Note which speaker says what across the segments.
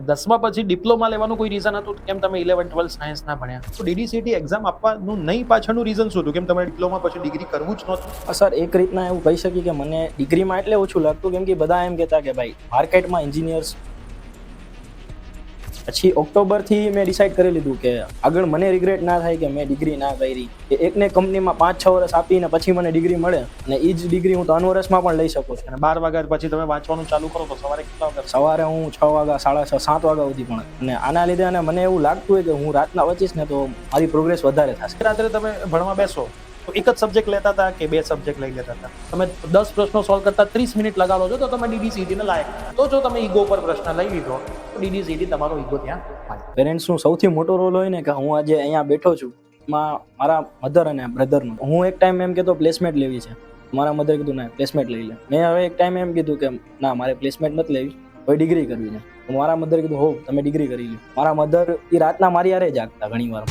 Speaker 1: 10મા પછી ડિપ્લોમા લેવાનું કોઈ રીઝન હતું કેમ તમે 11-12 સાયન્સ ના ભણ્યા? તો ડીડીસીટી એક્ઝામ આપવાનું નહીં પાછળનું રીઝન શું હતું? કેમ તમારે ડિપ્લોમા પછી ડિગ્રી કરવું જ નહોતું?
Speaker 2: સર એક રીતના એવું કહી શકીએ કે મને ડિગ્રીમાં એટલે ઓછું લાગતું કેમ કે બધા એમ કહેતા કે ભાઈ માર્કેટમાં એન્જિનિયર્સ. પછી ઓક્ટોબરથી મેં ડિસાઇડ કરી લીધું કે આગળ મને રિગ્રેટ ના થાય કે મેં ડિગ્રી ના કરી કે એકને કંપનીમાં 5-6 વર્ષ આપીને પછી મને ડિગ્રી મળે અને એ જ ડિગ્રી હું 3 વર્ષમાં પણ લઈ શકું છું.
Speaker 1: અને 12 વાગ્યા પછી તમે વાંચવાનું ચાલુ કરો તો સવારે કેટલા વાગે?
Speaker 2: સવારે હું 6 વાગ્યા 6:30 7 વાગ્યા સુધી પણ અને આના લીધે અને મને એવું લાગતું હોય કે હું રાતના વાંચીશ ને તો મારી પ્રોગ્રેસ વધારે થશે.
Speaker 1: રાત્રે તમે ભણવા બેસો તો એક જ સબ્જેક્ટ લેતા હતા કે 2 સબ્જેક્ટ લઈ લેતા હતા? તમે 10 પ્રશ્નો સોલ્વ કરતા 30 મિનિટ લગાડો છો તો તમે ડીડીસીટી ને લાયક. તો જો તમે ઈગો પર પ્રશ્ન લઈ લીધો તો ડીડીસીટી તમારો ઈગો ત્યાં પાડે.
Speaker 2: પેરેન્ટ્સનો સૌથી મોટો રોલ હોય ને કે હું આજે અહીંયા બેઠો છું એમાં મારા મધર અને બ્રધરનો. હું એક ટાઈમ એમ કહેતો પ્લેસમેન્ટ લેવી છે, મારા મધર કીધું ના પ્લેસમેન્ટ લઈ લે. મેં હવે એક ટાઈમ એમ કીધું કે ના મારે પ્લેસમેન્ટ નથી લેવી, હવે ડિગ્રી કરવી છે. તો મારા મધર કીધું હો તમે ડિગ્રી કરી લો. મારા મધર એ રાતના મારી હારે જાગતા ઘણી વાર.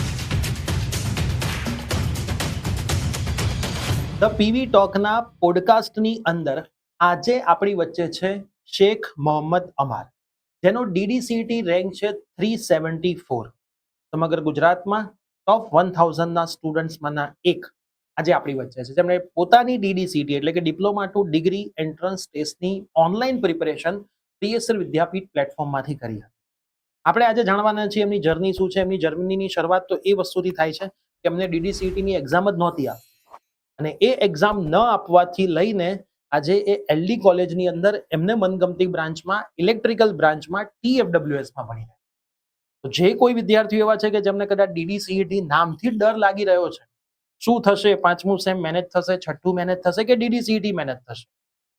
Speaker 1: ધ પીવી ટોકના પોડકાસ્ટની અંદર આજે આપણી વચ્ચે છે શેખ મોહમ્મદ અમાર, જેનો ડીડીસીટી રેન્ક છે 374. સમગ્ર ગુજરાતમાં ટોપ 1000ના સ્ટુડન્ટ્સમાંના એક આજે આપણી વચ્ચે છે, જેમણે પોતાની ડીડીસીટી એટલે કે ડિપ્લોમા ટુ ડિગ્રી એન્ટ્રન્સ ટેસ્ટની ઓનલાઈન પ્રિપેરેશન પીએસઆર વિદ્યાપીઠ પ્લેટફોર્મમાંથી કરી હતી. આપણે આજે જાણવાના છીએ એમની જર્ની શું છે. એમની જર્નીની શરૂઆત તો એ વસ્તુથી થાય છે કે એમને ડીડીસીટીની એક્ઝામ જ નહોતી આપી અને એ એક્ઝામ ન આપવાથી લઈને આજે એ એલડી કોલેજની અંદર એમને મનગમતી બ્રાન્ચમાં ઇલેક્ટ્રિકલ બ્રાન્ચમાં TFWSમાં ભણી રહ્યા. તો જે કોઈ વિદ્યાર્થીઓ એવા છે કે જેમને કદાચ ડીડીસીટી નામથી ડર લાગી રહ્યો છે, શું થશે, 5મું સેમ મેનેજ થશે, 6ઠું મેનેજ થશે કે ડીડીસીટી મેનેજ થશે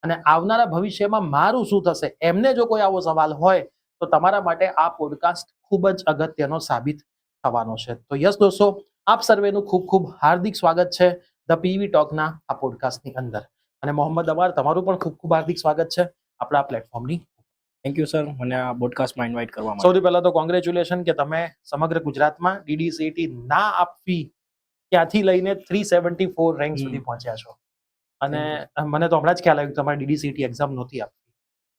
Speaker 1: અને આવનારા ભવિષ્યમાં મારું શું થશે, એમને જો કોઈ આવો સવાલ હોય તો તમારા માટે આ પોડકાસ્ટ ખૂબ જ અગત્યનો સાબિત થવાનો છે. તો યસ દોસ્તો, આપ સર્વેનું ખૂબ ખૂબ હાર્દિક સ્વાગત છે ધ પીવી ટોકના આ પોડકાસ્ટની અંદર. અને મોહમ્મદ અમાર, તમારું પણ ખૂબ ખૂબ હાર્દિક સ્વાગત છે આપણા પ્લેટફોર્મની.
Speaker 2: થેન્ક યુ સર મને આ પોડકાસ્ટમાં ઇન્વાઇટ કરવા માટે.
Speaker 1: સૌથી પહેલા તો કોંગ્રેચ્યુલેશન કે તમે સમગ્ર ગુજરાતમાં ડીડીસીટી ના આપવી ત્યાંથી લઈને 374 રેન્ક સુધી પહોંચ્યા છો. અને મને તો હમણાં જ ખ્યાલ આવ્યું કે તમારે ડીડીસીટી એક્ઝામ નહોતી આપવી.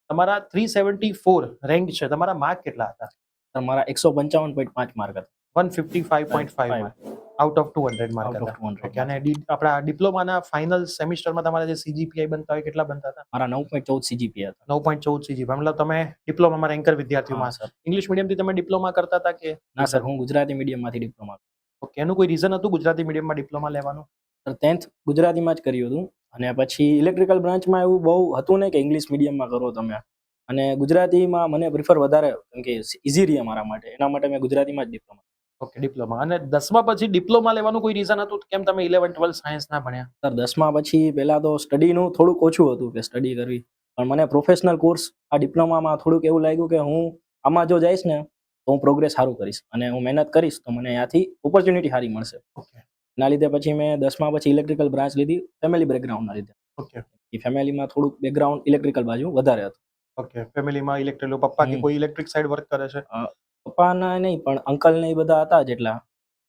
Speaker 1: તમારા 374 રેન્ક છે, તમારા માર્ક કેટલા હતા?
Speaker 2: તમારા 155.5 માર્ક હતા.
Speaker 1: 155.5 mark out of 200 mark
Speaker 2: Out of
Speaker 1: હતા.
Speaker 2: 200.
Speaker 1: ઓકે, અને આપણા ડિપ્લોમાના ફાઇનલ સેમિસ્ટરમાં તમારા જે સીજીપીઆઈ બનતા હોય કેટલા બનતા હતા?
Speaker 2: મારા 9.14 CGPA હતા.
Speaker 1: 9.14 સીજીપીઆઈ. મતલબ તમે ડિપ્લોમામાં રેન્કર વિદ્યાર્થીમાં.
Speaker 2: હા, સર.
Speaker 1: ઇંગ્લિશ મીડિયમથી તમે ડિપ્લોમા કરતા હતા કે?
Speaker 2: ના સર, હું ગુજરાતી મીડિયમમાંથી ડિપ્લોમા.
Speaker 1: ઓકે, એનું કોઈ રીઝન હતું ગુજરાતી મીડિયમમાં ડિપ્લોમા લેવાનું?
Speaker 2: સર 10th ગુજરાતીમાં જ કર્યું હતું અને પછી ઇલેક્ટ્રિકલ બ્રાન્ચમાં એવું બહુ હતું ને કે ઇંગ્લિશ મીડિયમમાં કરો તમે, અને ગુજરાતીમાં મને પ્રિફર વધારે કેમ કે ઇઝી રહે મારા માટે, એના માટે મેં ગુજરાતીમાં જ ડિપ્લોમા.
Speaker 1: Okay, diploma. અને 10મા પછી ડિપ્લોમા લેવાનું કોઈ રીઝન હતું કેમ તમે 11-12 સાયન્સ ના ભણ્યા?
Speaker 2: સર 10મા પછી પહેલાં તો સ્ટડીનું થોડુંક ઓછું હતું કે સ્ટડી કરવી, પણ મને પ્રોફેશનલ કોર્સ આ ડિપ્લોમામાં થોડુંક એવું લાગ્યું કે હું આમાં જો જઈશ ને તો હું પ્રોગ્રેસ સારું કરીશ અને હું મહેનત કરીશ તો મને ત્યાંથી ઓપોર્ચ્યુનિટી સારી મળશે.
Speaker 1: ઓકે.
Speaker 2: એના લીધે પછી મેં 10મા પછી ઇલેક્ટ્રિકલ બ્રાન્ચ લીધી ફેમિલી બેકગ્રાઉન્ડના લીધે.
Speaker 1: ઓકે.
Speaker 2: એ ફેમિલીમાં થોડુંક બેકગ્રાઉન્ડ ઇલેક્ટ્રિકલ બાજુ વધારે હતું.
Speaker 1: ઓકે, ફેમિલીમાં ઇલેક્ટ્રિકલ પપ્પા કે કોઈ ઇલેક્ટ્રિક સાઈડ વર્ક કરે છે?
Speaker 2: પપ્પાના નહીં પણ અંકલ ને એ બધા હતા જેટલા,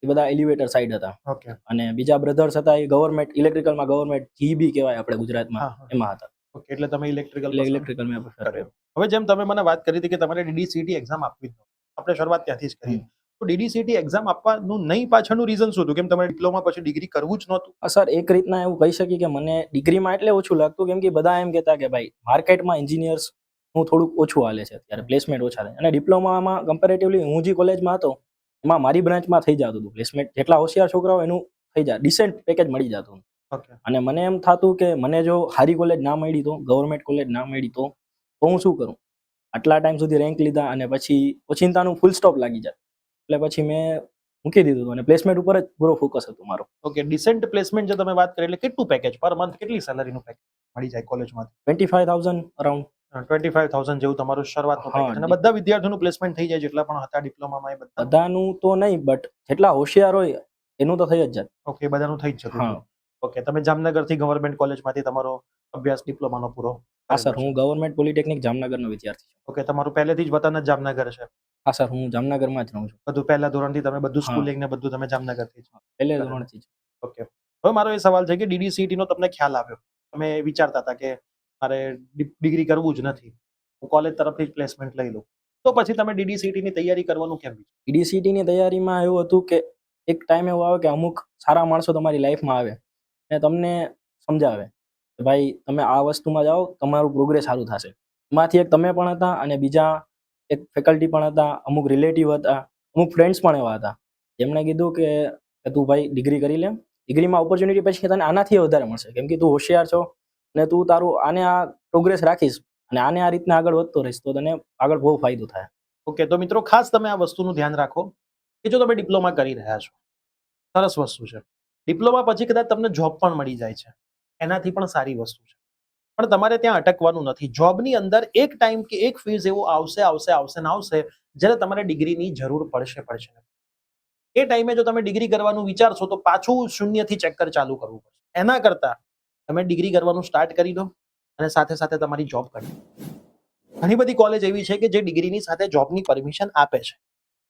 Speaker 2: એ બધા એલિવેટર સાઈડ હતા.
Speaker 1: ઓકે.
Speaker 2: અને બીજા બ્રધર્સ હતા એ ગવર્મેન્ટ ઇલેક્ટ્રિકલમાં, ગવર્મેન્ટ જીબી કહેવાય આપણે ગુજરાતમાં,
Speaker 1: હા.
Speaker 2: એમાં હતા.
Speaker 1: ઓકે, એટલે તમે ઇલેક્ટ્રિકલ
Speaker 2: એટલે ઇલેક્ટ્રિકલ મેં prefer કર્યું.
Speaker 1: હવે જેમ તમે મને વાત કરી હતી કે તમારે ડીડીસીટી એક્ઝામ આપવી જ નહોતી, આપણે શરૂઆત ત્યાંથી જ કરી. તો ડીડીસીટી એક્ઝામ આપવાનું નહીં પાછળનું રીઝન શું હતું? કેમ તમારે ડિપ્લોમા પછી ડિગ્રી કરવું જ નહોતું?
Speaker 2: સર એક રીતના એવું કહી શકીએ કે મને ડિગ્રીમાં એટલે ઓછું લાગતું કેમ કે બધા એમ કહેતા કે ભાઈ માર્કેટમાં એન્જિનિયર્સ હું થોડુંક ઓછું હાલે છે ત્યારે, પ્લેસમેન્ટ ઓછા થાય. અને ડિપ્લોમામાં કમ્પેરેટિવલી હું જે કોલેજમાં હતો એમાં મારી બ્રાન્ચમાં થઈ જતું હતું પ્લેસમેન્ટ, જેટલા હોશિયાર છોકરાઓ એનું થઈ જાય, ડિસેન્ટ પેકેજ મળી જતું.
Speaker 1: ઓકે.
Speaker 2: અને મને એમ થતું કે મને જો સારી કોલેજ ના મળી તો, ગવર્મેન્ટ કોલેજ ના મળી તો હું શું કરું? આટલા ટાઈમ સુધી રેન્ક લીધા અને પછી ઓચિંતાનું ફૂલ સ્ટોપ લાગી જાય, એટલે પછી મેં મૂકી દીધું અને પ્લેસમેન્ટ ઉપર જ પૂરો ફોકસ હતું મારો.
Speaker 1: ઓકે, ડિસેન્ટ પ્લેસમેન્ટ જે તમે વાત કરી એટલે કેટલું પેકેજ પર મંથ, કેટલી સેલરીનું પેકેજ મળી જાય કોલેજમાંથી?
Speaker 2: 25,000 અરાઉન્ડ.
Speaker 1: 25,000 જેવું તમારું શરૂઆતનું
Speaker 2: હા,
Speaker 1: પેકેજ. અને બધા વિદ્યાર્થીઓનું પ્લેસમેન્ટ થઈ જાય જેટલા પણ હતા ડિપ્લોમામાં એ બધા?
Speaker 2: બધાનું તો નહીં, બટ જેટલા હોશિયાર હોય એનું તો થઈ જ જાય.
Speaker 1: ઓકે, બધાનું થઈ જ જતું
Speaker 2: હા.
Speaker 1: હતું. ઓકે, તમે જામનગરથી ગવર્મેન્ટ કોલેજમાંથી તમારો અભ્યાસ ડિપ્લોમાનો પૂરો
Speaker 2: હા સર,
Speaker 1: કરેલો છે?
Speaker 2: હું ગવર્મેન્ટ પોલિટેકનિક જામનગરનો વિદ્યાર્થી છું.
Speaker 1: ઓકે, તમારું પહેલેથી જ વતન જ જામનગર છે?
Speaker 2: હા સર, હું જામનગરમાં જ રહું છું.
Speaker 1: બધું પહેલા ધોરણથી તમે બધું
Speaker 2: હા.
Speaker 1: સ્કૂલિંગ ને બધું તમે જામનગરથી જ?
Speaker 2: પહેલે
Speaker 1: બરાબર.
Speaker 2: ધોરણથી જ.
Speaker 1: ઓકે. હવે મારો એ સવાલ છે કે ડીડીસીટી નો તમને ખ્યાલ આવ્યો, તમે વિચારતા હતા કે મારે ડિગ્રી કરવું જ નથી, હું કોલેજ તરફથી જ પ્લેસમેન્ટ લઈ લઉં. તો પછી તમે DDCT ની તૈયારી કરવાનું કેમ વિચાર્યું?
Speaker 2: DDCT ની તૈયારીમાં એવું હતું કે એક ટાઈમ એવો આવે કે અમુક સારા માણસો તમારી લાઈફમાં આવે અને તમને સમજાવે કે ભાઈ તમે આ વસ્તુમાં જાઓ, તમારું પ્રોગ્રેસ સારું થશે. એમાંથી એક તમે પણ હતા અને બીજા એક ફેકલ્ટી પણ હતા, અમુક રિલેટિવ હતા, અમુક ફ્રેન્ડ્સ પણ એવા હતા જેમણે કીધું કે તું ભાઈ ડિગ્રી કરી લે, ડિગ્રીમાં ઓપોર્ચ્યુનિટી પછી તને આનાથી વધારે મળશે કેમ કે તું હોશિયાર છો અને તું તારું આને આ પ્રોગ્રેસ રાખીશ અને આને આ રીતના આગળ વધતો રહીશ તો તને આગળ બહુ ફાયદો થાય.
Speaker 1: ઓકે, તો મિત્રો ખાસ તમે આ વસ્તુનું ધ્યાન રાખો કે જો તમે ડિપ્લોમા કરી રહ્યા છો, સરસ વસ્તુ છે. ડિપ્લોમા પછી કદાચ તમને જોબ પણ મળી જાય છે, એનાથી પણ સારી વસ્તુ છે. પણ તમારે ત્યાં અટકવાનું નથી. જોબની અંદર એક ટાઈમ કે એક ફેઝ એવો આવશે ને આવશે જ્યારે તમારે ડિગ્રીની જરૂર પડશે. એ ટાઈમે જો તમે ડિગ્રી કરવાનું વિચારશો તો પાછું શૂન્યથી ચેક્કર ચાલુ કરવું પડશે. એના કરતા તમે ડિગ્રી કરવાનું સ્ટાર્ટ કરી દો અને સાથે સાથે તમારી જોબ કરી દો. ઘણી બધી કોલેજ એવી છે કે જે ડિગ્રીની સાથે જોબની પરમિશન આપે છે.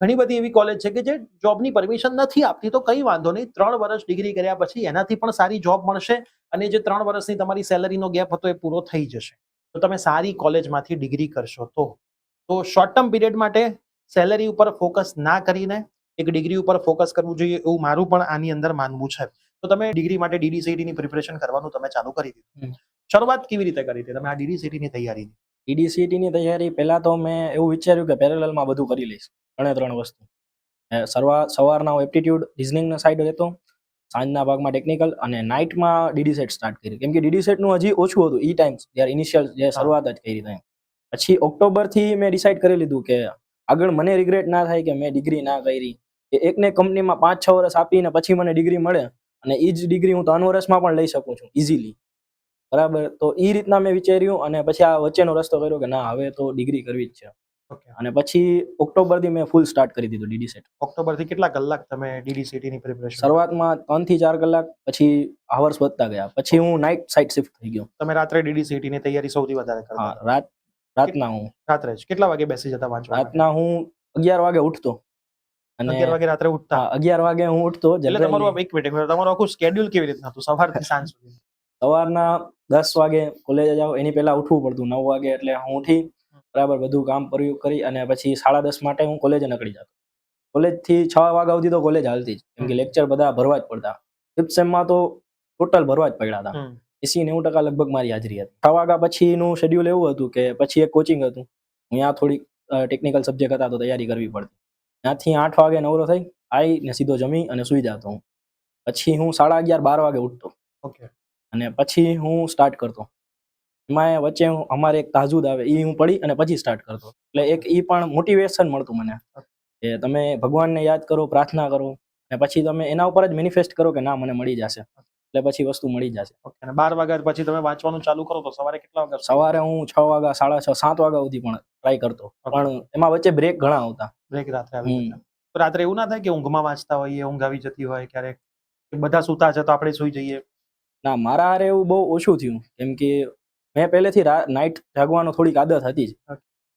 Speaker 1: ઘણી બધી એવી કોલેજ છે કે જે જોબની પરમિશન નથી આપતી, તો કંઈ વાંધો નહીં. 3 વર્ષ ડિગ્રી કર્યા પછી એનાથી પણ સારી જોબ મળશે અને જે 3 વર્ષની તમારી સેલરીનો ગેપ હતો એ પૂરો થઈ જશે. તો તમે સારી કોલેજમાંથી ડિગ્રી કરશો તો શોર્ટ ટર્મ પીરિયડ માટે સેલરી ઉપર ફોકસ ના કરીને એક ડિગ્રી ઉપર ફોકસ કરવું જોઈએ, એવું મારું પણ આની અંદર માનવું છે. તો તમે ડિગ્રી માટે DDCT ની પ્રિપરેશન કરવાનું તમે ચાલુ કરી દીધું. શરૂઆત કેવી રીતે કરી હતી તમે આ DDCT ની તૈયારીની?
Speaker 2: DDCT ની તૈયારી પહેલા તો મેં એવું વિચાર્યું કે પેરેલલમાં બધું કરી લઈશ, 3 વસ્તુ. સવારના હું એપ્ટિટ્યૂડ રિઝનિંગના સાઈડ રહેતો, સાંજના ભાગમાં ટેકનિકલ અને નાઇટમાં DDSET સ્ટાર્ટ કરી કેમ કે DDSET નું હજી ઓછું હતું ઈ ટાઈમ્સ જ્યારે ઇનિશિયલ જે શરૂઆત જ કરી હતી. પછી ઓક્ટોબરથી મેં ડિસાઈડ કરી લીધું કે આગળ મને રિગ્રેટ ના થાય કે મેં ડિગ્રી ના કરી, કે એકને કંપનીમાં 5-6 વર્ષ આપીને પછી મને ડિગ્રી મળે અને એ જ ડિગ્રી હું 3 વર્ષમાં પણ લઈ શકું છું ઇઝીલી. બરાબર, તો એ રીતના મેં વિચાર્યું અને પછી આ વચ્ચેનો રસ્તો કર્યો કે ના હવે તો ડિગ્રી કરવી જ છે.
Speaker 1: ઓકે,
Speaker 2: અને પછી ઓક્ટોબરથી મેં ફૂલ સ્ટાર્ટ કરી દીધું DDSET.
Speaker 1: ઓક્ટોબરથી કેટલા કલાક તમે DDCT ની પ્રિપરેશન?
Speaker 2: શરૂઆતમાં 3 થી 4 કલાક, પછી આવર્સ વધતા ગયા, પછી હું નાઇટ સાઇડ શિફ્ટ થઈ ગયો.
Speaker 1: તમે રાત્રે DDCT ની તૈયારી સૌથી વધારે કરતા
Speaker 2: હા,
Speaker 1: હતા?
Speaker 2: રાતના હું
Speaker 1: રાત્રે જ કેટલા વાગે બેસી જતા વાંચવા માટે?
Speaker 2: રાતના હું 11 વાગે ઉઠતો અને
Speaker 1: 11 વાગે રાત્રે ઉઠતા?
Speaker 2: હા 11 વાગે હું ઉઠતો.
Speaker 1: એટલે તમારું એક મિનિટ, તમારું આખું શેડ્યુલ કેવી રીતના હતું સવારથી સાંજ સુધી?
Speaker 2: સવારના 10 વાગે કોલેજે જાવ, એની પહેલા ઉઠવું પડતું 9 વાગે, એટલે હું ઉઠી બરાબર બધું કામ કરી અને પછી 10:30 માટે હું કોલેજે નીકળી જતો. કોલેજથી 6 વાગ્યા સુધી તો કોલેજ હાલતી જ કેમ કે લેક્ચર બધા ભરવા જ પડતા. 5th સેમમાં તો ટોટલ ભરવા જ પડ્યા હતા. 80-90% લગભગ મારી હાજરી હતી. 6 વાગ્યા પછીનું શેડ્યુલ એવું હતું કે પછી એક કોચિંગ હતું, ત્યાં થોડીક ટેકનિકલ સબ્જેક્ટ હતા તો તૈયારી કરવી પડતી. ત્યાંથી 8 વાગે નવરો થઈ આવીને સીધો જમી અને સૂઈ જતો હું. પછી હું 11:30-12 વાગે ઉઠતો.
Speaker 1: ઓકે,
Speaker 2: અને પછી હું સ્ટાર્ટ કરતો. એમાં વચ્ચે અમારે એક તાજુદ આવે એ હું પડી અને પછી સ્ટાર્ટ કરતો. એટલે એક એ પણ મોટિવેશન મળતું મને કે તમે ભગવાનને યાદ કરો, પ્રાર્થના કરો અને પછી તમે એના ઉપર જ મેનિફેસ્ટ કરો કે ના મને મળી જશે, એટલે પછી વસ્તુ મળી જશે.
Speaker 1: ઓકે. અને 12 વાગ્યા પછી તમે વાંચવાનું ચાલુ કરો તો સવારે કેટલા વાગ્યા?
Speaker 2: સવારે હું 6 વાગ્યા, 6:30, 7 વાગ્યા સુધી પણ ટ્રાય કરતો, પણ એમાં વચ્ચે બ્રેક ઘણા આવતા.
Speaker 1: બ્રેક રાત્રે આવી જતા. તો રાત્રે એવું ના થાય કે ઊંઘમાં વાંચતા હોઈએ, ઊંઘ આવી જતી હોય ક્યારેક, કે બધા સૂતા છે તો આપણે સૂઈ જઈએ?
Speaker 2: ના, મારા હારે એવું બહુ ઓછું થયું કેમ કે મેં પહેલેથી નાઇટ જાગવાનો થોડીક આદત હતી જ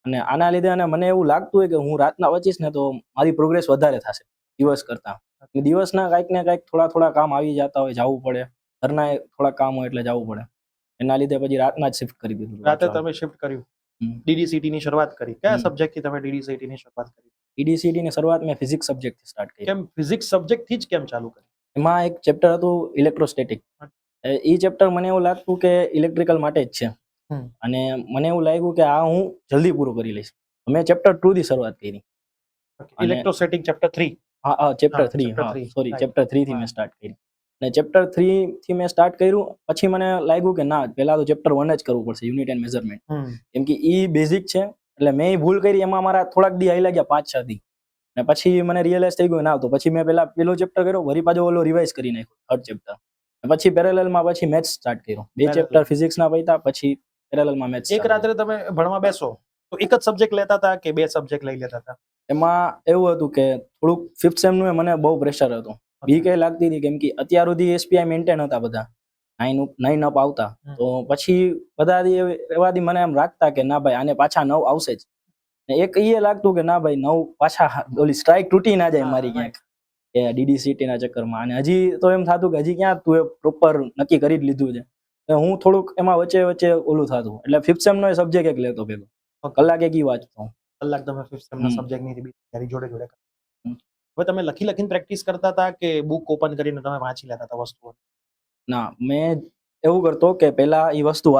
Speaker 2: અને આના લીધે અને મને એવું લાગતું હોય કે હું રાતના વાંચીશ ને તો મારી પ્રોગ્રેસ વધારે થશે દિવસ કરતાં. દિવસના કાંઈક ને કાંઈક થોડા કામ આવી જતા હોય, જવું પડે, ઘરના થોડા કામ હોય એટલે જવું પડે. એના લીધે પછી રાતના જ શિફ્ટ કરી દીધું.
Speaker 1: રાતે તમે શિફ્ટ કર્યું, DDCT ની શરૂઆત કરી. કયા સબ્જેક્ટથી તમે DDCT ની શરૂઆત કરી?
Speaker 2: DDCT ની શરૂઆત મેં ફિઝિક્સ સબ્જેક્ટથી સ્ટાર્ટ કરી.
Speaker 1: કેમ ફિઝિક્સ સબ્જેક્ટથી જ કેમ ચાલુ કરી?
Speaker 2: એમાં એક ચેપ્ટર હતું ઇલેક્ટ્રોસ્ટેટિક. એ ચેપ્ટર મને એવું લાગતું કે ઇલેક્ટ્રિકલ માટે જ છે અને મને એવું લાગ્યું કે આ હું જલ્દી પૂરું કરી લઈશ. મેં ચેપ્ટર 2 થી શરૂઆત કરી.
Speaker 1: Electrostatic chapter 3?
Speaker 2: હા, ચેપ્ટર 3, સોરી, ચેપ્ટર 3 થી મેં સ્ટાર્ટ કરી. અને ચેપ્ટર 3 થી મેં સ્ટાર્ટ કર્યું પછી મને લાગ્યું કે ના, પહેલા તો ચેપ્ટર 1 જ કરવું પડશે, યુનિટ એન્ડ મેઝરમેન્ટ, કેમ કે ઈ બેઝિક છે. એટલે મેં એ ભૂલ કરી, એમાં મારા થોડાક દી હાઈ લાગ્યા, 5-6 દી. અને પછી મને રિયલાઇઝ થઈ ગયું ના, તો પછી મેં પેલો ચેપ્ટર કર્યો, વળી પાછો ઓલો રિવાઇઝ કરી નાખ્યો, થર્ડ ચેપ્ટર. પછી પેરેલલમાં પછી મેથ્સ સ્ટાર્ટ કર્યો. 2 ચેપ્ટર ફિઝિક્સના પત્યા, પછી પેરેલલમાં મેથ્સ.
Speaker 1: એક રાત્રે તમે ભણવા બેસો તો એક જ સબ્જેક્ટ લેતા હતા કે 2 સબ્જેક્ટ લઈ લેતા હતા?
Speaker 2: એમાં એવું હતું કે થોડુંક 5th સેમનું મને બહુ પ્રેશર હતું, બીક એ લાગતી હતી કેમ કે અત્યાર સુધી SPI મેન્ટેન હતા બધા, 9 અપ આવતા. તો પછી બધા એવા મને એમ રાખતા કે ના ભાઈ આને પાછા 9 આવશે જ. એક એ લાગતું કે ના ભાઈ 9 પાછા ઓલી સ્ટ્રાઇક તૂટી ના જાય મારી ક્યાંક કે DDCT ના ચક્કરમાં. અને હજી તો એમ થતું કે હજી ક્યાં તું એ પ્રોપર નક્કી કરી જ લીધું છે. હું થોડુંક એમાં વચ્ચે ઓલું થતું, એટલે 5th સેમનો સબ્જેક્ટ એક લેતો ભેગો, કલાક એક ઈ વાંચતો.
Speaker 1: કલાક તમે ફિફ્થ સેમના
Speaker 2: હમ.
Speaker 1: સબ્જેક્ટની તૈયારી જોડે જોડે કરતા.
Speaker 2: હમ.
Speaker 1: હવે તમે લખીને પ્રેક્ટિસ કરતા હતા કે બુક ઓપન કરીને તમે વાંચી લેતા હતા વસ્તુઓ?
Speaker 2: ના, મેં એવું કરતો કે પહેલા એ વસ્તુ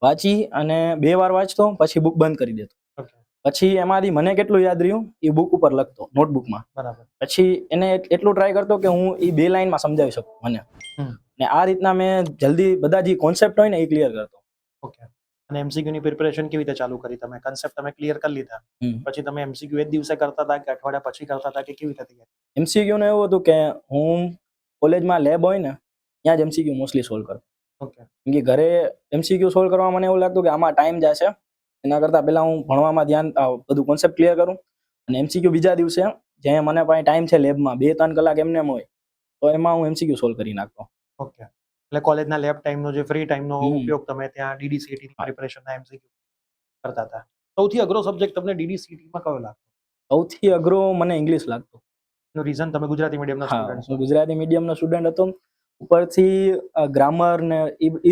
Speaker 2: વાંચી અને 2 વાર વાંચતો, પછી બુક બંધ કરી દેતો.
Speaker 1: ઓકે,
Speaker 2: પછી એમાંથી મને કેટલું યાદ રહ્યું એ બુક ઉપર લખતો, નોટબુકમાં.
Speaker 1: બરાબર.
Speaker 2: પછી એને એટલું ટ્રાય કરતો કે હું એ 2 લાઈનમાં સમજાવી શકું મને.
Speaker 1: હમ.
Speaker 2: ને આ રીતના મેં જલ્દી બધા જે કોન્સેપ્ટ હોય ને એ ક્લિયર કરતો.
Speaker 1: ઓકે. અને એમસીક્યુ ની પ્રિપેરેશન કેવી રીતે ચાલુ કરી તમે? કન્સેપ્ટ તમે ક્લિયર કરી લીધા, પછી તમે એમસીક્યુ એક દિવસે કરતા હતા કે અઠવાડિયા પછી કરતા હતા કે કેવી રીતે તૈયારી?
Speaker 2: એમસીક્યુ ને એવું હતું કે હું કોલેજમાં લેબ હોય ને ત્યાં જ એમસીક્યુ મોસ્ટલી સોલ્વ કરતો.
Speaker 1: ઓકે,
Speaker 2: કેમ કે ઘરે એમસીક્યુ સોલ્વ કરવા મને એવું લાગતું કે આમાં ટાઈમ જશે, એના કરતાં પહેલા હું ભણવામાં ધ્યાન બધું કોન્સેપ્ટ ક્લિયર કરું અને એમસીક્યુ બીજા દિવસે જે મને પાસે ટાઈમ છે લેબમાં 2-3 કલાક એમને એમ હોય તો એમાં હું એમસીક્યુ સોલ્વ કરી નાખતો.
Speaker 1: ઓકે. એટલે કોલેજના લેબ ટાઈમનો જે ફ્રી ટાઈમનો
Speaker 2: હમ.
Speaker 1: ઉપયોગ તમે ત્યાં ડીડીસીટી ની
Speaker 2: હા.
Speaker 1: પ્રિપેરેશનના એમસીક્યુ કરતા હતા. સૌથી અઘરો સબ્જેક્ટ તમને ડીડીસીટીમાં કયો લાગતો?
Speaker 2: સૌથી અઘરો મને ઇંગ્લિશ લાગતો.
Speaker 1: એનું રીઝન તમે ગુજરાતી મીડિયમના
Speaker 2: હા,
Speaker 1: સ્ટુડન્ટ છો.
Speaker 2: હું ગુજરાતી મીડિયમનો સ્ટુડન્ટ હતો. ઉપરથી ગ્રામર ને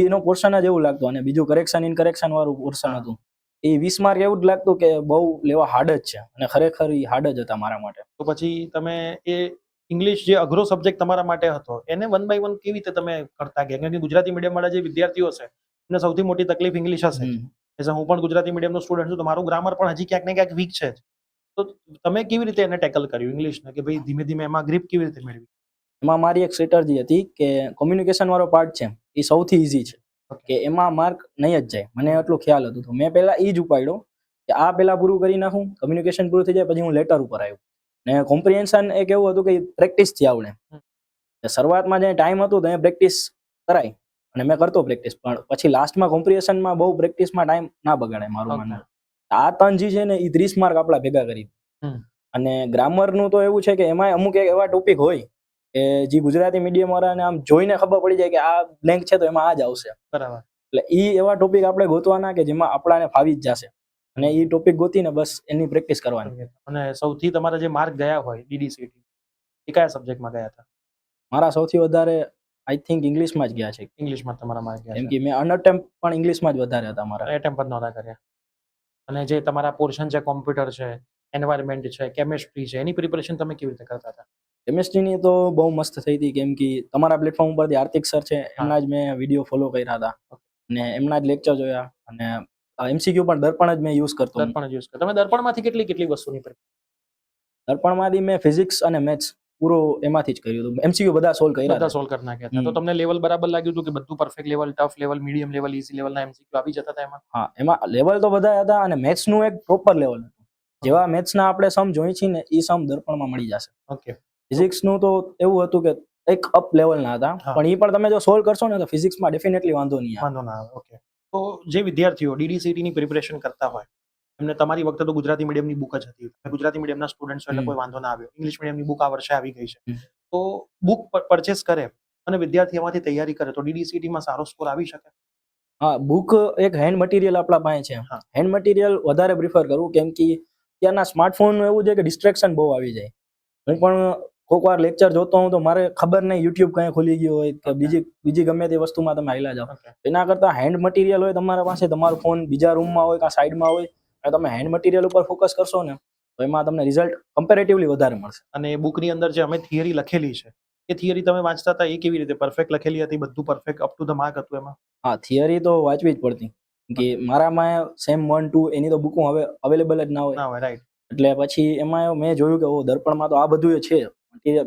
Speaker 2: એનો પોર્શન જ એવું લાગતું અને બીજું કરેક્શન ઇનકરેક્શન વાળું પોર્શન
Speaker 1: હા.
Speaker 2: હતું. એ 20 માર્ક એવું જ લાગતું કે બહુ લેવા હાર્ડ જ છે અને ખરેખર એ હાર્ડ જ હતા મારા માટે.
Speaker 1: તો પછી તમે એ ઇંગ્લિશ જે અઘરો સબ્જેક્ટ તમારા માટે હતો એને વન બાય વન કેવી રીતે તમે કરતા ગયા? કેમ કે ગુજરાતી મીડિયમવાળા જે વિદ્યાર્થીઓ છે એમને સૌથી મોટી તકલીફ ઇંગ્લિશ હશે.
Speaker 2: હમ.
Speaker 1: એટલે હું પણ ગુજરાતી મીડિયમનો સ્ટુડન્ટ છું તો મારું ગ્રામર પણ હજી ક્યાંક ને ક્યાંક વીક છે જ. તો તમે કેવી રીતે એને ટેકલ કર્યું ઇંગ્લિશને, કે ભાઈ ધીમે ધીમે એમાં ગ્રીપ કેવી રીતે મેળવી?
Speaker 2: એમાં મારી એક સ્ટ્રેટર્જી હતી કે કોમ્યુનિકેશન વાળો પાર્ટ છે એ સૌથી ઈઝી છે
Speaker 1: ઓકે,
Speaker 2: કે એમાં માર્ક નહીં જ જાય. મને એટલો ખ્યાલ હતો તો મેં પહેલા એ જ ઉપાડ્યો કે આ પહેલા પૂરું કરી નાખું, કમ્યુનિકેશન પૂરું થઈ જાય પછી હું લેટર ઉપર આવ્યો. ને કોમ્પ્રિહેન્શન એક એવું હતું કે પ્રેક્ટિસથી આવડે. શરૂઆતમાં જે ટાઈમ હતો તો એ પ્રેક્ટિસ કરાય અને મેં કરતો પ્રેક્ટિસ, પણ પછી લાસ્ટમાં કોમ્પ્રિહેન્શનમાં બહુ પ્રેક્ટિસમાં ટાઈમ ના બગાડે મારું
Speaker 1: ઓકે.
Speaker 2: માનવું. આ ત્રણ જે છે ને એ 30 માર્ક આપણા ભેગા કરી.
Speaker 1: હમ.
Speaker 2: અને ગ્રામરનું તો એવું છે કે એમાં અમુક એવા ટોપિક હોય કે જે ગુજરાતી મીડિયમ વાળાને આમ જોઈને ખબર પડી જાય કે આ બ્લેન્ક છે તો એમાં આ જ આવશે.
Speaker 1: બરાબર.
Speaker 2: એટલે ઈ એવા ટોપિક આપણે ગોતવાના કે જેમાં આપણાને ફાવી જ જશે અને ઈ ટોપિક ગોતીને બસ એની પ્રેક્ટિસ કરવાની.
Speaker 1: અને સૌથી તમારા જે માર્ક ગયા હોય ડીડીસીટી એ કયા સબ્જેક્ટમાં ગયા હતા?
Speaker 2: મારા સૌથી વધારે આઈ થિંક ઇંગ્લિશમાં જ ગયા છે.
Speaker 1: ઇંગ્લિશમાં તમારા માર્ક ગયા
Speaker 2: કેમ
Speaker 1: છે.
Speaker 2: કે મેં અનઅટેમ્પ પણ ઇંગ્લિશમાં જ વધારે હતા મારા.
Speaker 1: એટેમ્પ જ નહોતા કર્યા. અને જે તમારા પોર્શન છે, કોમ્પ્યુટર છે, એન્વાયરમેન્ટ છે, કેમેસ્ટ્રી છે, એની પ્રિપેરેશન તમે કેવી રીતે કરતા હતા?
Speaker 2: કેમેસ્ટ્રીની તો બહુ મસ્ત થઈ હતી કેમ કે તમારા પ્લેટફોર્મ ઉપરથી આર્થિક સર છે એમના જ મેં વિડીયો ફોલો કર્યા હતા અને એમના જ લેક્ચર જોયા અને એમસીક્યુ પણ દર્પણ જ મેં યુઝ કરતો.
Speaker 1: દર્પણ યુઝ કરો તમે? દર્પણમાંથી કેટલી વસ્તુની
Speaker 2: દર્પણમાંથી મેં ફિઝિક્સ અને મેથ્સ પૂરો એમાંથી જ કર્યું હતું. એમસીક્યુ બધા સોલ્વ કર્યા
Speaker 1: બધા
Speaker 2: હતા.
Speaker 1: સોલ્વ કરી નાખ્યા હતા. તો તમને લેવલ બરાબર લાગ્યું હતું કે બધું perfect level, tough level, medium level, easy લેવલના એમસીક્યુ આવી જતા હતા એમાં?
Speaker 2: હા, એમાં લેવલ તો બધા હતા અને મેથ્સનું એક પ્રોપર લેવલ હતું. જેવા મેથ્સના આપણે સમ જોઈ છીએ ને એ સમ દર્પણમાં મળી જશે.
Speaker 1: ઓકે.
Speaker 2: ફિઝિક્સનું તો એવું હતું કે એક અપ લેવલના હતા, પણ એ પણ તમે જો સોલ્વ કરશો ને તો ફિઝિક્સમાં ડેફિનેટલી વાંધો નહીં આવે.
Speaker 1: વાંધો ના આવે. ઓકે. તો જે વિદ્યાર્થીઓ ડીડીસીટીની પ્રિપેરેશન કરતા હોય એમને તમારી વખતે તો ગુજરાતી મીડિયમની બુક જ હતી. ગુજરાતી મીડિયમના સ્ટુડન્ટ છો એટલે કોઈ વાંધો ના આવ્યો. ઇંગ્લિશ મીડિયમની બુક આ વર્ષે આવી ગઈ છે. તો બુક પરચેસ કરે અને વિદ્યાર્થી એમાંથી તૈયારી કરે તો ડીડીસીટીમાં સારો સ્કોર આવી શકે?
Speaker 2: હા, બુક એક હેન્ડ મટીરિયલ આપણા પાસે છે.
Speaker 1: હા.
Speaker 2: હેન્ડ મટીરિયલ વધારે પ્રિફર કરું કેમ કે ત્યારના સ્માર્ટફોન એવું છે કે ડિસ્ટ્રેક્શન બહુ આવી જાય. હું પણ કોઈક વાર લેક્ચર જોતો હું તો મારે ખબર નહીં યુટ્યુબ કઈ ખુલી ગયું હોય કે બીજી ગમે તે વસ્તુમાં તમે હાલ્યા જાઓ. એના કરતાં હેન્ડ મટીરિયલ હોય તમારા પાસે, તમારો ફોન બીજા રૂમમાં હોય કે સાઈડમાં હોય અને તમે હેન્ડ મટીરિયલ ઉપર ફોકસ કરશો ને તો એમાં તમને રિઝલ્ટ કમ્પેરેટિવલી વધારે મળશે.
Speaker 1: અને બુકની અંદર જે અમે થિયરી લખેલી છે એ થિયરી તમે વાંચતા હતા એ કેવી રીતે પરફેક્ટ લખેલી હતી? બધું perfect up to the mark હતું એમાં?
Speaker 2: હા, થિયરી તો વાંચવી જ પડતી કે મારામાં સેમ 1 2 એની તો બુકો હવે અવેલેબલ જ ના હોય.
Speaker 1: રાઈટ.
Speaker 2: એટલે પછી એમાં મેં જોયું કે દર્પણમાં તો આ બધું છે.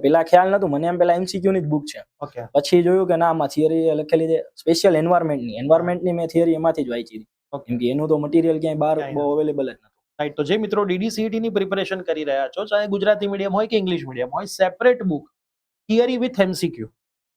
Speaker 2: પેલા ખ્યાલ નતું મને, એમ પેલા એમસીક્યુ ની જ બુક છે.
Speaker 1: ઓકે.
Speaker 2: પછી જોયું કે ના આમાં થિયરી લખેલી છે સ્પેશિયલ એન્વાયરમેન્ટની મેં થિયરી એમાંથી જ વાંચી. કેમ કે એનું તો મટીરિયલ ક્યાંય બહાર બહુ અવેલેબલ જ નતું.
Speaker 1: રાઈટ. તો જે મિત્રો ડીડીસીટી ની પ્રિપેરેશન કરી રહ્યા છો, ચાહે ગુજરાતી મીડિયમ હોય કે ઇંગ્લિશ મીડિયમ હોય, separate book theory with MCQ,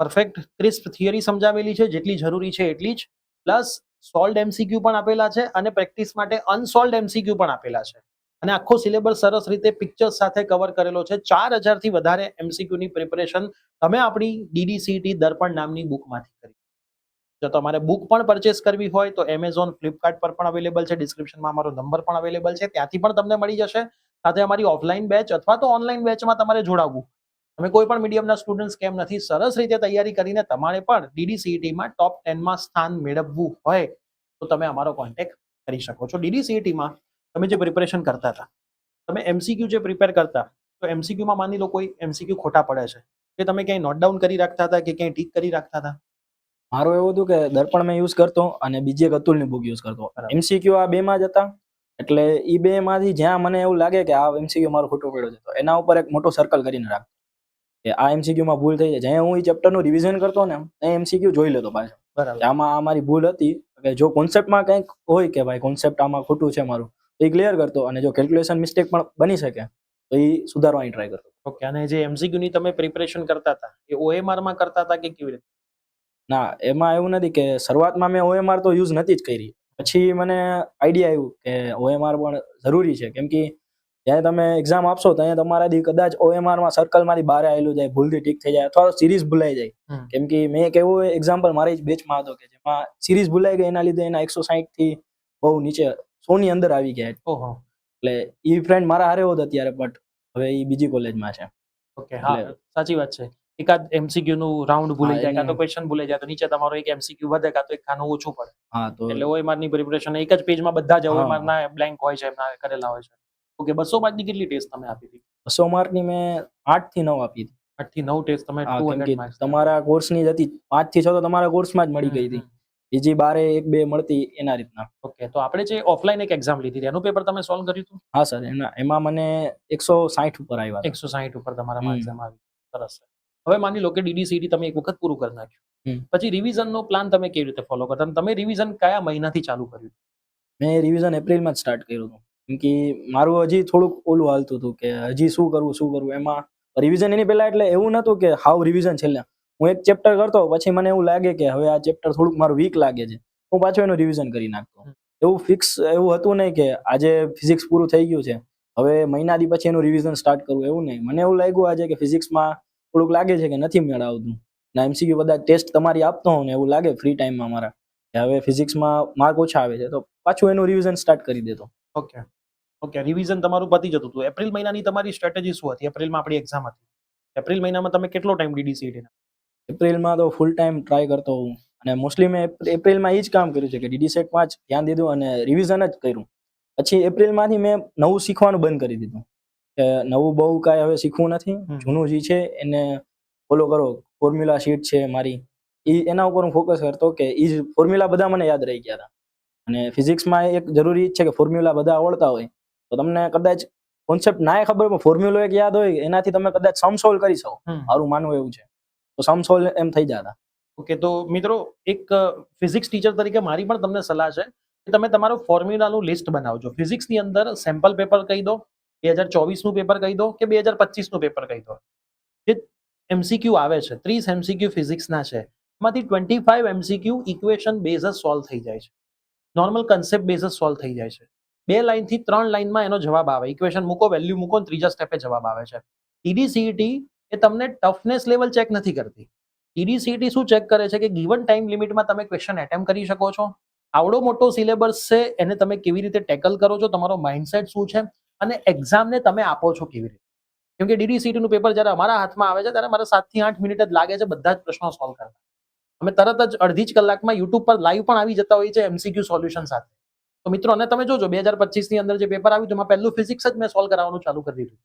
Speaker 1: perfect crisp theory સમજાવેલી છે જેટલી જરૂરી છે એટલી જ, પ્લસ સોલ્ડ એમસીક્યુ પણ આપેલા છે અને પ્રેક્ટિસ માટે અનસોલ્ડ એમસીક્યુ પણ આપેલા છે. અને આખો સિલેબસ સરસ રીતે પિક્ચર્સ સાથે કવર કરેલો છે. 4000 થી વધારે એમસીક્યુ ની પ્રિપેરેશન તમે આપણી ડીડીસીટી દર્પણ નામની બુકમાંથી કરી. જો તમારે બુક પણ પરચેસ કરવી હોય તો એમેઝોન, ફ્લિપકાર્ટ પર પણ અવેલેબલ છે. ડિસ્ક્રિપ્શનમાં અમારો નંબર પણ અવેલેબલ છે, ત્યાંથી પણ તમને મળી જશે. સાથે અમારી ઓફલાઈન બેચ અથવા તો ઓનલાઈન બેચમાં તમારે જોડાવવું, તમે કોઈ પણ મીડિયમના સ્ટુડન્ટ્સ કેમ નથી, સરસ રીતે તૈયારી કરીને તમારે પણ ડીડીસીટીમાં ટોપ 10માં સ્થાન મેળવવું હોય તો તમે અમારો કોન્ટેક્ટ કરી શકો છો. ડીડીસીટીમાં તમે જે પ્રિપેરેશન કરતા હતા, તમે એમસીક્યુ જે પ્રિપેર કરતા, તો એમસીક્યુમાં માની લો કોઈ એમસીક્યુ ખોટા પડે છે, કે તમે ક્યાંય નોટ ડાઉન કરી રાખતા હતા કે ક્યાંય ઠીક કરી રાખતા હતા?
Speaker 2: મારું એવું હતું કે દર્પણ મેં યુઝ કરતો અને બીજી એક અતુલની બુક યુઝ કરતો.
Speaker 1: બરાબર.
Speaker 2: એમસીક્યુ આ બેમાં જ હતા, એટલે એ બેમાંથી જ્યાં મને એવું લાગે કે આ એમસીક્યુ મારો ખોટો પડ્યો છે, તો એના ઉપર એક મોટો સર્કલ કરીને રાખતો કે આ એમસીક્યુમાં ભૂલ થઈ જાય. જ્યાં હું એ ચેપ્ટરનું રિવિઝન કરતો ને એ એમસીક્યુ જોઈ લેતો પાછો
Speaker 1: બરાબર.
Speaker 2: કે આમાં આ મારી ભૂલ હતી. કે જો કોન્સેપ્ટમાં કંઈક હોય કે ભાઈ કોન્સેપ્ટ આમાં ખોટું છે મારું, તો એ ક્લિયર કરતો, અને જો કેલ્ક્યુલેશન મિસ્ટેક પણ બની શકે તો એ સુધારવાની ટ્રાય કરતો.
Speaker 1: ઓકે. અને જે એમસીક્યુ ની તમે પ્રિપેરેશન કરતા હતા, એ OMR માં કરતા હતા કે કેવી રીતે?
Speaker 2: ના, એમાં એવું નથી કે શરૂઆતમાં મેં OMR તો યુઝ નથી જ કરી. પછી મને આઈડિયા આવ્યું કે OMR પણ જરૂરી છે, કેમ કે જ્યારે તમે એક્ઝામ આપશો ત્યાં તમારાથી કદાચ OMR માં સર્કલમાંથી બહાર આવેલું જાય, ભૂલથી ટીક થઈ જાય અથવા સિરીઝ ભૂલાઈ જાય. કેમ કે મેં એક એવું એક્ઝામ્પલ મારી જ બેચમાં હતો કે જેમાં સિરીઝ ભૂલાઈ ગઈ, એના લીધે એના 160 થી બહુ નીચે 100 ની અંદર આવી ગયા.
Speaker 1: ઓહો.
Speaker 2: એટલે ઈ ફ્રેન્ડ મારા હારે હોત અત્યારે, બટ હવે ઈ બીજી કોલેજમાં છે.
Speaker 1: ઓકે. હા, સાચી વાત છે. એકાદ એમસીક્યુ નું રાઉન્ડ ભૂલાઈ
Speaker 2: હા,
Speaker 1: જાય, કાં તો
Speaker 2: એને
Speaker 1: ક્વેશ્ચન ભૂલાઈ જાય, તો નીચે તમારો એક એમસીક્યુ વધે, કાં તો એક ખાનું ઓછું પડે.
Speaker 2: હા તો
Speaker 1: એટલે OMR ની પ્રિપેરેશન એક જ પેજમાં બધા જ
Speaker 2: હા.
Speaker 1: OMR ના બ્લેન્ક હોય છે, એમના કરેલા હોય છે. ઓકે. 200 માર્કની કેટલી ટેસ્ટ તમે આપી હતી?
Speaker 2: 200 માર્કની મેં 8 થી 9 આપી હતી.
Speaker 1: 8 થી 9 ટેસ્ટ તમે
Speaker 2: હા, કેમ
Speaker 1: 200
Speaker 2: કે
Speaker 1: માર્ક્સ.
Speaker 2: તમારા કોર્સની જ હતી. 5 થી 6 તો તમારા કોર્સમાં જ મળી ગઈ હતી. બીજી બારે 1-2 મળતી એના રીતના.
Speaker 1: ઓકે. તો આપણે જે ઓફલાઈન એક એક્ઝામ લીધી હતી, એનું પેપર તમે સોલ્વ કર્યું હતું?
Speaker 2: હા સર, એમાં મને 160 ઉપર આવ્યા હતા.
Speaker 1: 160 ઉપર તમારા માર્ક્સ એમાં આવી. સરસ છે. હવે માની લો કે DDCT તમે એક વખત પૂરું કરી નાખ્યું, પછી રિવિઝનનો પ્લાન તમે કેવી રીતે ફોલો કરતા? અને તમે રિવિઝન કયા મહિનાથી ચાલુ કર્યું?
Speaker 2: મેં રિવિઝન એપ્રિલમાં જ સ્ટાર્ટ કર્યું હતું, કેમ કે મારું હજી થોડુંક ઓલું હાલતું હતું કે હજી શું કરવું. એમાં રિવિઝન એની પહેલા એટલે એવું નહોતું કે હાવ રિવિઝન છેલ્લે. હું એક ચેપ્ટર કરતો, પછી મને એવું લાગે કે હવે આ ચેપ્ટર થોડુંક મારું વીક લાગે છે, હું પાછું એનું રિવિઝન કરી નાખતો. એવું ફિક્સ એવું હતું નહીં કે આજે ફિઝિક્સ પૂરું થઈ ગયું છે, હવે મહિના દી પછી એનું રિવિઝન સ્ટાર્ટ કરવું, એવું નહીં. મને એવું લાગ્યું આજે કે ફિઝિક્સમાં થોડુંક લાગે છે કે નથી મેળ આવતું, ના એમસીક્યુ બધા ટેસ્ટ તમારી આપતો હોઉં ને એવું લાગે ફ્રી ટાઈમમાં મારા કે હવે ફિઝિક્સમાં માર્ક ઓછા આવે છે, તો પાછું એનું રિવિઝન સ્ટાર્ટ કરી દેતો.
Speaker 1: ઓકે. ઓકે. રિવિઝન તમારું પતી જતું હતું. એપ્રિલ મહિનાની તમારી સ્ટ્રેટેજી શું હતી? એપ્રિલમાં આપણી એક્ઝામ હતી. એપ્રિલ મહિનામાં તમે કેટલો ટાઈમ DDCT ના?
Speaker 2: એપ્રિલમાં તો ફૂલ ટાઈમ ટ્રાય કરતો હું, અને મોસ્ટલી મેં એપ્રિલમાં એ જ કામ કર્યું છે કે DD-સેટમાં જ ધ્યાન દીધું અને રિવિઝન જ કર્યું. પછી એપ્રિલમાંથી મેં નવું શીખવાનું બંધ કરી દીધું કે નવું બહુ કાંઈ હવે શીખવું નથી, જૂનું જે છે એને ફોલો કરો. ફોર્મ્યુલા શીટ છે મારી, એના ઉપર હું ફોકસ કરતો કે એ જ ફોર્મ્યુલા બધા મને યાદ રહી ગયા હતા. અને ફિઝિક્સમાં એક જરૂરી છે કે ફોર્મ્યુલા બધા આવડતા હોય તો તમને કદાચ કોન્સેપ્ટ નાય ખબર હોય, ફોર્મ્યુલો એક યાદ હોય, એનાથી તમે કદાચ સમ સોલ્વ કરી શકો. મારું માનવું એવું છે, તો સમ સોલ્વ એમ થઈ જતા.
Speaker 1: ઓકે. તો મિત્રો, એક ફિઝિક્સ ટીચર તરીકે મારી પણ તમને સલાહ છે કે તમે તમારું ફોર્મ્યુલાનું લિસ્ટ બનાવજો. ફિઝિક્સની અંદર સેમ્પલ પેપર કહી દો, 2024 નું પેપર કહી દો કે 2025 નું પેપર કહી દો. જે એમસીક્યુ આવે છે, 30 એમસીક્યુ ફિઝિક્સના છે, એમાંથી 25 એમસીક્યુ ઇક્વેશન બેઝ જ સોલ્વ થઈ જાય છે, નોર્મલ કન્સેપ્ટ બેઝ જ સોલ્વ થઈ જાય છે. 2 લાઇનથી 3 લાઇનમાં એનો જવાબ આવે, ઇક્વેશન મૂકો, વેલ્યુ મૂકો, અને ત્રીજા સ્ટેપે જવાબ આવે છે. DDCT એ તમને ટફનેસ લેવલ ચેક નથી કરતી. DDCT શું ચેક કરે છે કે ગિવન ટાઈમ લિમિટમાં તમે ક્વેશ્ચન એટેમ્પ કરી શકો છો, આવડો મોટો સિલેબસ છે એને તમે કેવી રીતે ટેકલ કરો છો, તમારો માઇન્ડસેટ શું છે, અને એક્ઝામને તમે આપો છો કેવી રીતે. કેમ કે DDCT નું પેપર જ્યારે અમારા હાથમાં આવે છે ત્યારે મારે 7 થી 8 મિનિટ જ લાગે છે બધા જ પ્રશ્નો સોલ્વ કરતા. અમે તરત જ અડધી જ કલાકમાં YouTube પર લાઈવ પણ આવી જતા હોય છે એમસીક્યુ સોલ્યુશન સાથે. તો મિત્રો, અને તમે જોજો 2025 ની અંદર જે પેપર આવ્યું તેમાં પહેલું ફિઝિક્સ જ મેં સોલ્વ કરાવવાનું ચાલુ કરી દીધું.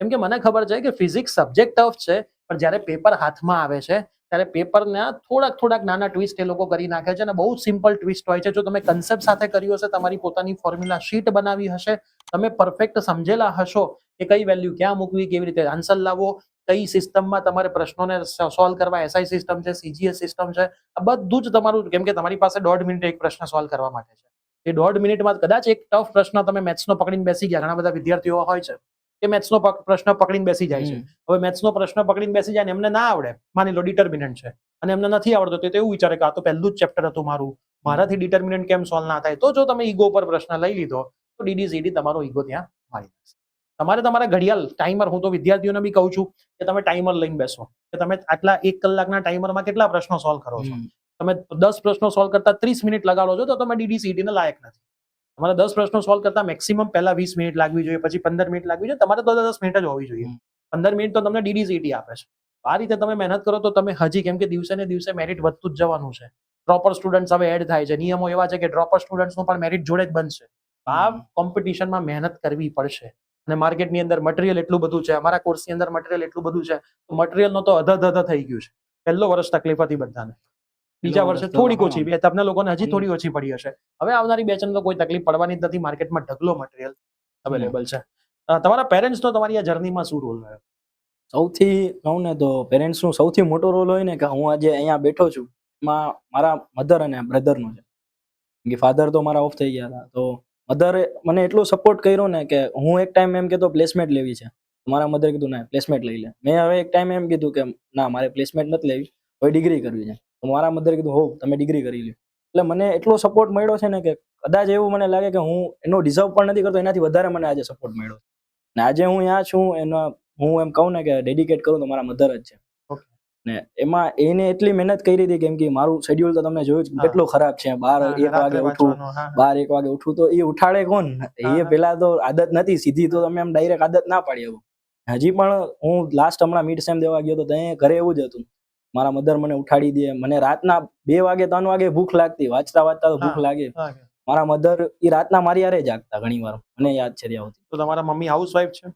Speaker 1: કેમ કે મને ખબર છે કે ફિઝિક્સ સબ્જેક્ટ ટફ છે, પણ જ્યારે પેપર હાથમાં આવે છે ત્યારે પેપરના થોડાક નાના ટ્વિસ્ટ એ લોકો કરી નાખે છે, અને બહુ સિમ્પલ ટ્વિસ્ટ હોય છે. જો તમે કન્સેપ્ટ સાથે કર્યું હશે, તમારી પોતાની ફોર્મ્યુલા શીટ બનાવી હશે, તમે પરફેક્ટ સમજેલા હશો કે કઈ વેલ્યુ ક્યાં મૂકવી, કેવી રીતે આન્સર લાવવો, કઈ સિસ્ટમમાં તમારે પ્રશ્નોને સોલ્વ કરવા, SI સિસ્ટમ છે, CGS સિસ્ટમ છે, આ બધું જ તમારું, કેમ કે તમારી પાસે 1.5 મિનિટ એક પ્રશ્ન સોલ્વ કરવા માટે છે. એ 1.5 મિનિટમાં કદાચ એક ટફ પ્રશ્ન તમે મેથ્સનો પકડીને બેસી ગયા, ઘણા બધા વિદ્યાર્થીઓ હોય છે કે મેથ્સનો પ્રશ્ન પકડીને બેસી જાય છે. હવે મેથ્સનો પ્રશ્ન પકડીને બેસી જાય ને એમને ના આવડે, માની લો ડિટર્મિનન્ટ છે, અને એમને નથી આવડતો, તો એવું વિચારે કે આ તો પહેલું જ ચેપ્ટર હતું મારું, મારાથી ડિટર્મિનન્ટ કેમ સોલ્વ ના થાય. તો જો તમે ઈગો પર પ્રશ્ન લઈ લીધો તો DDCT તમારો ઈગો ત્યાં મારી નાખશે. તમારે તમારા ઘડિયાળ ટાઈમર, હું તો વિદ્યાર્થીઓને બી કહું છું કે તમે ટાઈમર લઈને બેસો કે તમે આટલા 1 કલાકના ટાઈમરમાં કેટલા પ્રશ્નો સોલ્વ કરો છો. તમે 10 પ્રશ્નો સોલ્વ કરતા 30 મિનિટ લગાડો છો તો તમે DDCT ને લાયક નથી. તમારે 10 પ્રશ્નો સોલ્વ કરતા મેક્સિમમ પહેલા 20 મિનિટ લાગવી જોઈએ, પછી 15 મિનિટ લાગવી જોઈએ, તમારે તો 10 મિનિટ જ હોવી જોઈએ. 15 મિનિટ તો તમને DDCT આપે છે. આ રીતે તમે મહેનત કરો તો તમે હજી, કેમ કે દિવસે ને દિવસે મેરિટ વધતું જ જવાનું છે. ડ્રોપર સ્ટુડન્ટ્સ હવે એડ થાય છે, નિયમો એવા છે કે ડ્રોપર સ્ટુડન્ટ્સનું પણ મેરિટ જોડે જ બનશે. આ કોમ્પિટિશનમાં મહેનત કરવી પડશે અને માર્કેટની અંદર મટીરિયલ એટલું બધું છે, અમારા કોર્સની અંદર મટીરિયલ એટલું બધું છે, તો મટીરિયલનો તો અધધ થઈ ગયું છે. પહેલો વર્ષ તકલીફ હતી બધાને, બીજા વર્ષે થોડીક ઓછી, તમને લોકોને હજી થોડી ઓછી પડી હશે. હવે આવનારી બેચને તો કોઈ તકલીફ પડવાની જ નથી, માર્કેટમાં ઢગલો મટીરિયલ અવેલેબલ છે. તમારા પેરેન્ટ્સનો તમારી આ જર્નીમાં શું રોલ રહ્યો?
Speaker 2: સૌથી કહું ને તો પેરેન્ટ્સનો સૌથી મોટો રોલ હોય ને કે હું આજે અહીંયા બેઠો છું એમાં મારા મધર અને બ્રધરનો છે. કે ફાધર તો મારા ઓફ થઈ ગયા હતા, તો મધરે મને એટલો સપોર્ટ કર્યો ને કે હું એક ટાઈમ એમ કહેતો પ્લેસમેન્ટ લેવી છે, મારા મધર કીધું ના પ્લેસમેન્ટ લઈ લે. મેં હવે એક ટાઈમ એમ કીધું કે ના મારે પ્લેસમેન્ટ નથી લેવી, હવે ડિગ્રી કરવી છે. તો મારા મધર કીધું હો તમે ડિગ્રી કરી લો. એટલે મને એટલો સપોર્ટ મળ્યો છે ને કે કદાચ એવું મને લાગે કે હું એનો ડિઝર્વ પણ નથી કરતો, એનાથી વધારે મને આજે સપોર્ટ મળ્યો ને આજે હું અહીંયા છું. એનો હું એમ કહું ને કે ડેડિકેટ કરું તો મારા મધર જ છે. ને એમાં એને એટલી મહેનત કરી હતી કેમ કે મારું શેડ્યુલ તો તમને જોયું જ કેટલું ખરાબ છે. 12-1 વાગે ઉઠું, 12-1 વાગે ઉઠું તો એ ઉઠાડે કોણ? એ પેલા તો આદત નથી સીધી, તો તમે એમ ડાયરેક્ટ આદત ના પાડી એવું. હજી પણ હું લાસ્ટ હમણાં મિડ સેમ દેવા ગયો તો ત્યાં ઘરે એવું જ હતું, મારા મધર મને ઉઠાડી દે, મને રાતના 2 વાગે 3 વાગે ભૂખ લાગતી, વાંચતા તો ભૂખ લાગે. મારા મધર એ રાતના મારી હારે જાગતા ઘણી વાર, મને યાદ છે ત્યાં સુધી.
Speaker 1: તો તમારા મમ્મી હાઉસવાઈફ છે?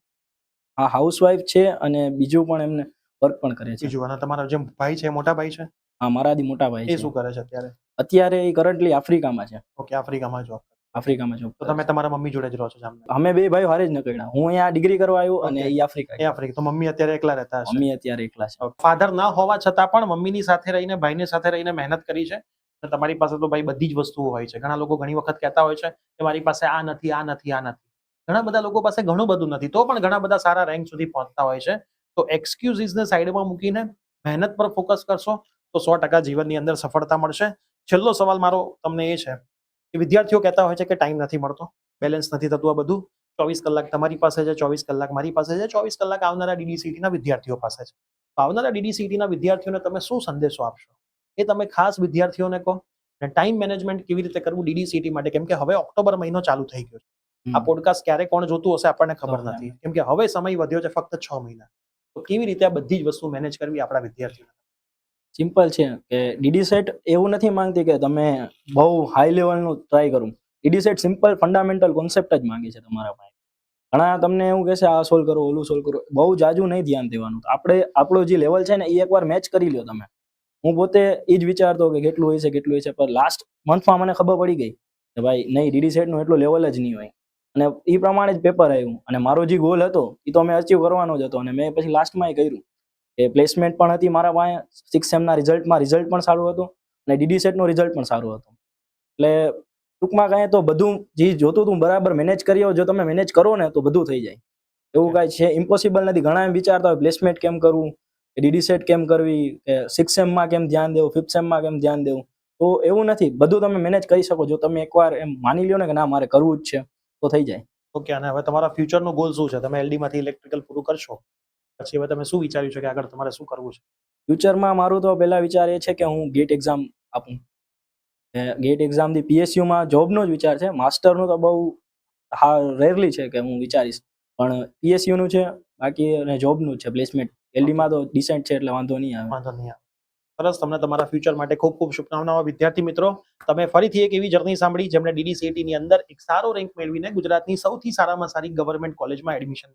Speaker 2: હા હાઉસવાઈફ છે અને બીજું પણ એમને વર્ક પણ કરે છે.
Speaker 1: બીજું અને તમારા જે ભાઈ છે, મોટા ભાઈ છે?
Speaker 2: હા મારાથી મોટા ભાઈ
Speaker 1: એ
Speaker 2: છે.
Speaker 1: શું કરે છે અત્યારે?
Speaker 2: અત્યારે એ કરન્ટલી આફ્રિકામાં છે.
Speaker 1: ઓકે, આફ્રિકામાં જોબ.
Speaker 2: આફ્રિકામાં જોબ.
Speaker 1: તો તમે તમારા મમ્મી જોડે જ રહો છો જામનગર?
Speaker 2: અમે બે ભાઈઓ હારે જ નીકળ્યા, હું અહીંયા ડિગ્રી કરવા આવ્યો અને એ આફ્રિકા.
Speaker 1: એ આફ્રિકા. તો મમ્મી અત્યારે એકલા રહેતા હશે?
Speaker 2: મમ્મી અત્યારે એકલા છે.
Speaker 1: ફાધર ના હોવા છતાં પણ મમ્મીની સાથે રહીને, ભાઈની સાથે રહીને મહેનત કરી છે. તમારી પાસે તો ભાઈ બધી જ વસ્તુઓ હોય છે. ઘણા લોકો ઘણી વખત કહેતા હોય છે કે મારી પાસે આ નથી, આ નથી, આ નથી. ઘણા બધા લોકો પાસે ઘણું બધું નથી, તો પણ ઘણા બધા સારા રેન્ક સુધી પહોંચતા હોય છે. તો એક્સક્યુઝીસને સાઈડમાં મૂકીને મહેનત પર ફોકસ કરશો તો 100% જીવનની અંદર સફળતા મળશે. છેલ્લો સવાલ મારો તમને એ છે કે વિદ્યાર્થીઓ કહેતા હોય છે કે ટાઈમ નથી મળતો, બેલેન્સ નથી થતું. આ બધું 24 કલાક તમારી પાસે છે, 24 કલાક મારી પાસે છે, 24 કલાક આવનારા DDCT ના વિદ્યાર્થીઓ પાસે છે. તો આવનારા DDCT ના વિદ્યાર્થીઓને તમે શું સંદેશો આપશો એ તમે ખાસ વિદ્યાર્થીઓને કહો. અને ટાઈમ મેનેજમેન્ટ કેવી રીતે કરવું DDCT માટે, કેમ કે હવે ઓક્ટોબર મહિનો ચાલુ થઈ ગયો છે. આ પોડકાસ્ટ ક્યારે કોણ જોતું હશે આપણને ખબર નથી, કેમ કે હવે સમય વધ્યો છે ફક્ત 6 મહિના. તો કેવી રીતે આ બધી જ વસ્તુ મેનેજ કરવી આપણા વિદ્યાર્થીઓને?
Speaker 2: સિમ્પલ છે કે ડીડી સેટ એવું નથી માંગતી કે તમે બહુ હાઈ લેવલનું ટ્રાય કરું. DD set simple fundamental concept જ માંગે છે તમારા પાસે. ઘણા તમને એવું કહેશે આ સોલ્વ કરો, ઓલું સોલ્વ કરો, બહુ જાજુ નહીં ધ્યાન દેવાનું. આપણે આપણો જે લેવલ છે ને એ એકવાર મેચ કરી લો તમે. હું પોતે એ જ વિચારતો કે કેટલું હોય છે કેટલું હોય છે, પણ લાસ્ટ મંથમાં મને ખબર પડી ગઈ કે ભાઈ નહીં, ડીડી સેટનું એટલું લેવલ જ નહીં હોય. અને એ પ્રમાણે જ પેપર આવ્યું અને મારો જે ગોલ હતો એ તો મેં અચીવ કરવાનો જ હતો. અને મેં પછી લાસ્ટમાં એ કર્યું કે પ્લેસમેન્ટ પણ હતી મારા પાસે, 6 સેમના રિઝલ્ટમાં રિઝલ્ટ પણ સારું હતું અને ડીડી સેટનું રિઝલ્ટ પણ સારું હતું. એટલે ટૂંકમાં કહે તો બધું જે જોતું હતું બરાબર મેનેજ કરી, જો તમે મેનેજ કરો ને તો બધું થઈ જાય. એવું કાંઈ છે ઇમ્પોસિબલ નથી. ઘણા એમ વિચારતા હોય પ્લેસમેન્ટ કેમ કરવું, કે ડીડી સેટ કેમ કરવી, કે 6 સેમમાં કેમ ધ્યાન દેવું, 5th સેમમાં કેમ ધ્યાન દેવું. તો એવું નથી, બધું તમે મેનેજ કરી શકો જો તમે એકવાર એમ માની લ્યો ને કે ના મારે કરવું જ છે તો થઈ જાય.
Speaker 1: ઓકે, અને હવે તમારા ફ્યુચરનો ગોલ શું છે? તમે LD માંથી ઇલેક્ટ્રિકલ પૂરું કરશો પછી હવે તમે શું વિચાર્યું છે કે આગળ તમારે શું કરવું છે?
Speaker 2: ફ્યુચરમાં મારું તો પહેલા વિચાર એ છે કે હું ગેટ એક્ઝામ આપું. ગેટ એક્ઝામથી PSUમાં જોબનો જ વિચાર છે. માસ્ટરનું તો બહુ રેરલી છે કે હું વિચારીશ, પણ PSUનું છે બાકી અને જોબનું છે પ્લેસમેન્ટ. LDમાં તો ડિસેન્ટ છે એટલે વાંધો નહીં આવે.
Speaker 1: વાંધો નહીં આવે. સરસ, તમને તમારા ફ્યુચર માટે ખૂબ ખૂબ શુભકામનાઓ. વિદ્યાર્થી મિત્રો, તમે ફરીથી એક એવી જર્ની સાંભળી જેમણે DDCT ની અંદર એક સારો રેન્ક મેળવીને ગુજરાતની સૌથી સારામાં સારી ગવર્મેન્ટ કોલેજમાં એડમિશન.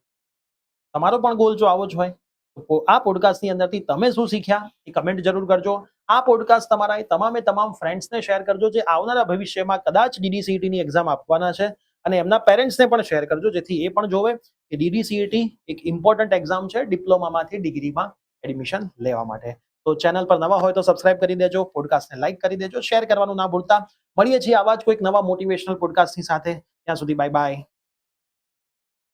Speaker 1: તમારો પણ ગોલ જો આવો જ હોય તો આ પોડકાસ્ટની અંદરથી તમે શું શીખ્યા એ કમેન્ટ જરૂર કરજો. આ પોડકાસ્ટ તમારા તમામ ફ્રેન્ડ્સને શેર કરજો જે આવનારા ભવિષ્યમાં કદાચ DDCT ની એક્ઝામ આપવાના છે, અને એમના પેરેન્ટ્સને પણ શેર કરજો જેથી એ પણ જોવે કે DDCT એક ઇમ્પોર્ટન્ટ એક્ઝામ છે ડિપ્લોમામાંથી ડિગ્રીમાં એડમિશન લેવા માટે. તો ચેનલ પર નવા હોય તો સબસ્ક્રાઇબ કરી દેજો, પોડકાસ્ટને લાઈક કરી દેજો, શેર કરવાનું ના ભૂલતા. મળીએ છીએ આવા જ કોઈક નવા મોટિવેશનલ પોડકાસ્ટની સાથે. ત્યાં સુધી બાય બાય.